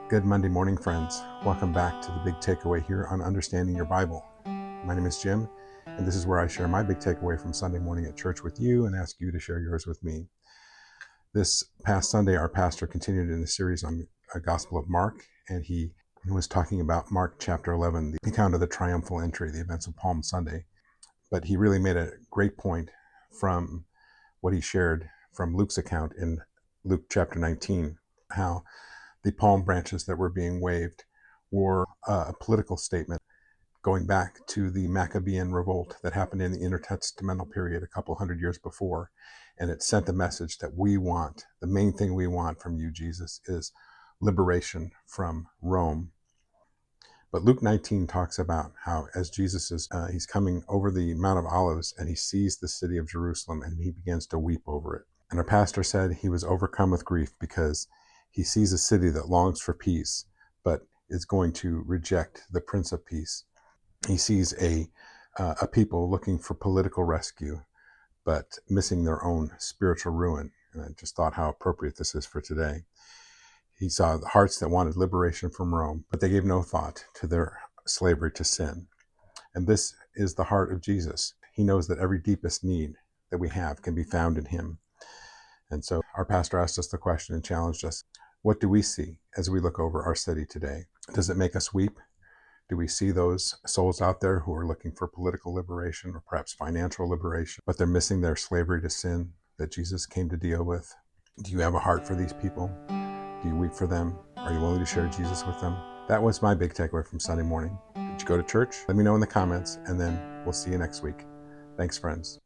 Good Monday morning, friends. Welcome back to the Big Takeaway here on Understanding Your Bible. My name is Jim, and this is where I share my big takeaway from Sunday morning at church with you and ask you to share yours with me. This past Sunday, our pastor continued in the series on the Gospel of Mark, and he was talking about Mark chapter 11, the account of the triumphal entry, the events of Palm Sunday. But he really made a great point from what he shared from Luke's account in Luke chapter 19, how the palm branches that were being waved were a political statement going back to the Maccabean revolt that happened in the intertestamental period a couple hundred years before. And it sent the message that the main thing we want from you, Jesus, is liberation from Rome. But Luke 19 talks about how as Jesus he's coming over the Mount of Olives and he sees the city of Jerusalem and he begins to weep over it. And our pastor said he was overcome with grief because he sees a city that longs for peace, but is going to reject the Prince of Peace. He sees a people looking for political rescue, but missing their own spiritual ruin. And I just thought how appropriate this is for today. He saw the hearts that wanted liberation from Rome, but they gave no thought to their slavery to sin. And this is the heart of Jesus. He knows that every deepest need that we have can be found in him. And so our pastor asked us the question and challenged us, what do we see as we look over our city today? Does it make us weep? Do we see those souls out there who are looking for political liberation or perhaps financial liberation, but they're missing their slavery to sin that Jesus came to deal with? Do you have a heart for these people? Do you weep for them? Are you willing to share Jesus with them? That was my big takeaway from Sunday morning. Did you go to church? Let me know in the comments, and then we'll see you next week. Thanks, friends.